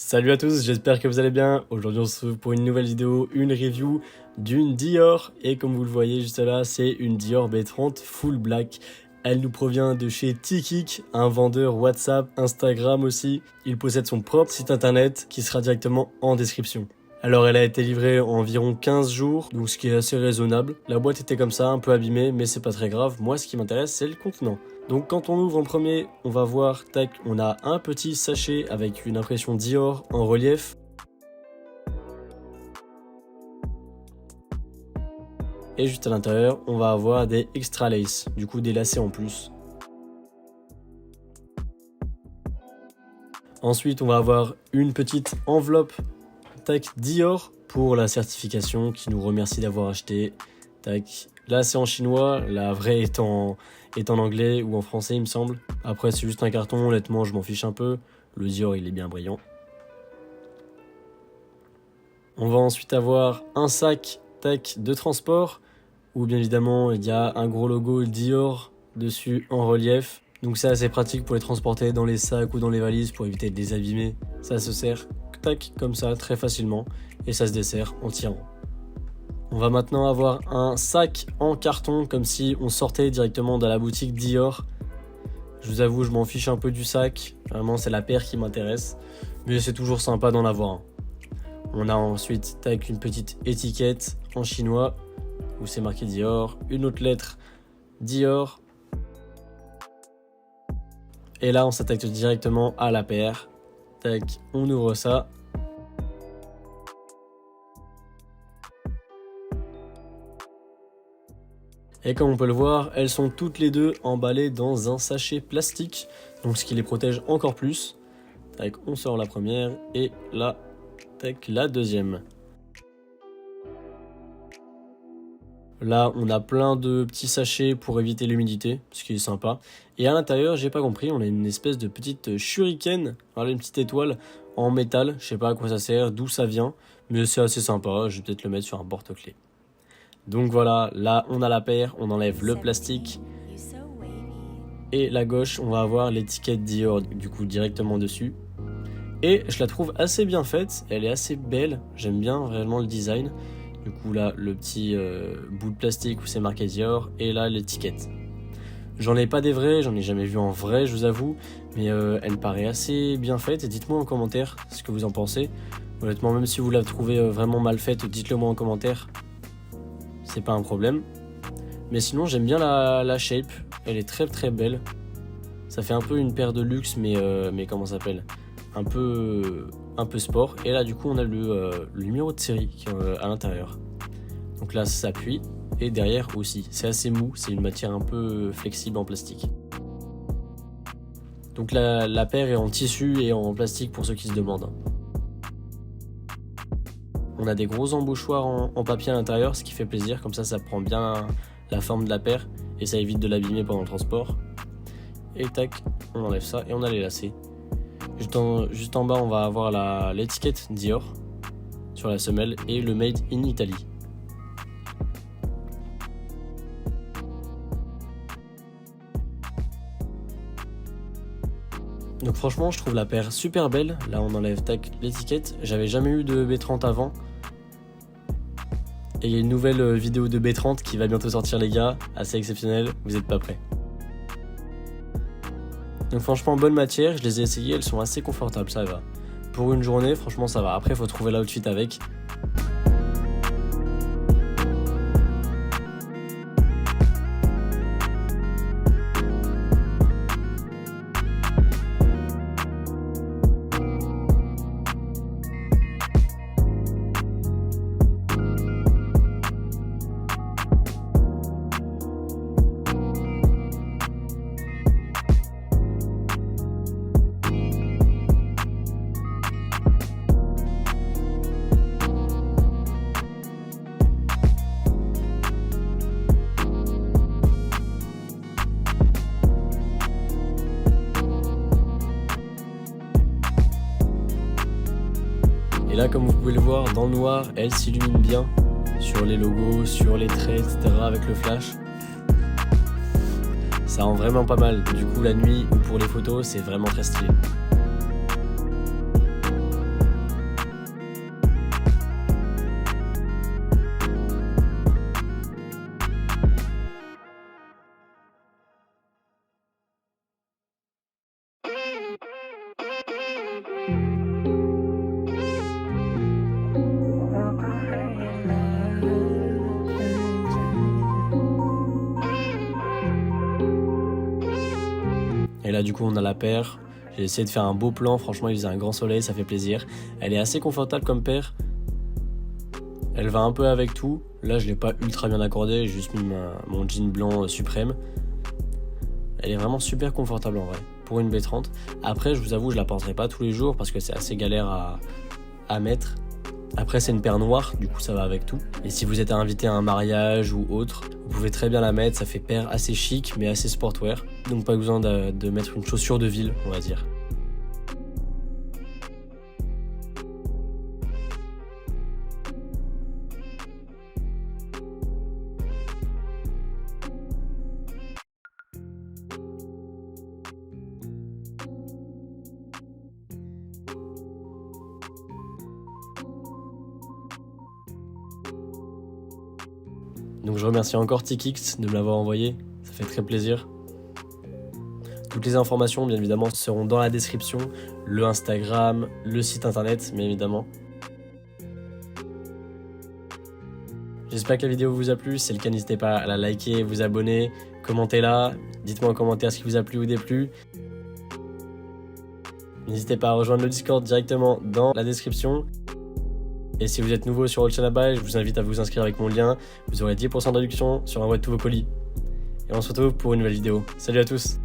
Salut à tous, j'espère que vous allez bien. Aujourd'hui on se retrouve pour une nouvelle vidéo, une review d'une Dior. Et comme vous le voyez juste là, c'est une Dior B30 Full Black. Elle nous provient de chez Tikik, un vendeur WhatsApp, Instagram aussi. Il possède son propre site internet qui sera directement en description. Alors elle a été livrée en environ 15 jours, donc ce qui est assez raisonnable. La boîte était comme ça, un peu abîmée, mais c'est pas très grave. Moi ce qui m'intéresse c'est le contenant. Donc quand on ouvre en premier, on va voir, tac, on a un petit sachet avec une impression Dior en relief. Et juste à l'intérieur, on va avoir des extra lace, du coup des lacets en plus. Ensuite, on va avoir une petite enveloppe, tac, Dior pour la certification qui nous remercie d'avoir acheté. Tac, là c'est en chinois, la vraie est en anglais ou en français il me semble. Après c'est juste un carton, honnêtement je m'en fiche un peu. Le Dior il est bien brillant. On va ensuite avoir un sac, tac, de transport où bien évidemment il y a un gros logo Dior dessus en relief. Donc c'est assez pratique pour les transporter dans les sacs ou dans les valises pour éviter de les abîmer. Ça se serre, tac, comme ça très facilement et ça se dessert en tirant. On va maintenant avoir un sac en carton comme si on sortait directement de la boutique Dior. Je vous avoue, je m'en fiche un peu du sac. Vraiment, c'est la paire qui m'intéresse. Mais c'est toujours sympa d'en avoir un. On a ensuite tac, une petite étiquette en chinois où c'est marqué Dior. Une autre lettre Dior. Et là, on s'attaque directement à la paire. Tac, on ouvre ça. Et comme on peut le voir, elles sont toutes les deux emballées dans un sachet plastique, donc ce qui les protège encore plus. Tac, on sort la première et là, tac, la deuxième. Là, on a plein de petits sachets pour éviter l'humidité, ce qui est sympa. Et à l'intérieur, j'ai pas compris, on a une espèce de petite shuriken, voilà, une petite étoile en métal. Je sais pas à quoi ça sert, d'où ça vient, mais c'est assez sympa. Je vais peut-être le mettre sur un porte-clés. Donc voilà, là on a la paire, on enlève le plastique. Et la gauche, on va avoir l'étiquette Dior du coup directement dessus. Et je la trouve assez bien faite, elle est assez belle, j'aime bien vraiment le design. Du coup là, le petit bout de plastique où c'est marqué Dior et là l'étiquette. J'en ai pas des vrais, j'en ai jamais vu en vrai je vous avoue, mais elle paraît assez bien faite. Et dites-moi en commentaire ce que vous en pensez. Honnêtement, même si vous la trouvez vraiment mal faite, dites-le moi en commentaire. C'est pas un problème. Mais sinon j'aime bien la shape, elle est très très belle. Ça fait un peu une paire de luxe mais comment ça s'appelle, un peu sport. Et là du coup on a le numéro de série qui est à l'intérieur. Donc là ça s'appuie et derrière aussi. C'est assez mou, c'est une matière un peu flexible en plastique. Donc la paire est en tissu et en plastique pour ceux qui se demandent. On a des gros embouchoirs en papier à l'intérieur, ce qui fait plaisir, comme ça prend bien la forme de la paire et ça évite de l'abîmer pendant le transport. Et tac, on enlève ça et on a les lacets. Juste en bas, on va avoir l'étiquette Dior sur la semelle et le Made in Italy. Donc franchement, je trouve la paire super belle. Là, on enlève tac l'étiquette. J'avais jamais eu de B30 avant. Et il y a une nouvelle vidéo de B30 qui va bientôt sortir les gars, assez exceptionnelle, vous n'êtes pas prêts. Donc franchement bonne matière, je les ai essayées, elles sont assez confortables, ça va. Pour une journée, franchement ça va, après il faut trouver l'outfit avec. Et là, comme vous pouvez le voir, dans le noir, elle s'illumine bien sur les logos, sur les traits, etc. avec le flash. Ça rend vraiment pas mal. Du coup, la nuit ou pour les photos, c'est vraiment très stylé. là du coup on a la paire. J'ai essayé de faire un beau plan, franchement il faisait un grand soleil, ça fait plaisir. Elle est assez confortable comme paire. Elle va un peu avec tout. Là je l'ai pas ultra bien accordé, j'ai juste mis mon jean blanc suprême. Elle est vraiment super confortable en vrai, pour une B30. Après je vous avoue je la porterai pas tous les jours parce que c'est assez galère à mettre. Après c'est une paire noire, du coup ça va avec tout. Et si vous êtes invité à un mariage ou autre, vous pouvez très bien la mettre, ça fait paire assez chic mais assez sportwear. Donc pas besoin de mettre une chaussure de ville, on va dire. Donc je remercie encore Tikix de me l'avoir envoyé, ça fait très plaisir. Toutes les informations, bien évidemment, seront dans la description, le Instagram, le site internet, bien évidemment. J'espère que la vidéo vous a plu, si c'est le cas, n'hésitez pas à la liker, vous abonner, commentez-la, dites-moi en commentaire ce qui vous a plu ou déplu. N'hésitez pas à rejoindre le Discord directement dans la description. Et si vous êtes nouveau sur All Channel, je vous invite à vous inscrire avec mon lien, vous aurez 10% de réduction sur l'envoi de tous vos colis. Et on se retrouve pour une nouvelle vidéo. Salut à tous!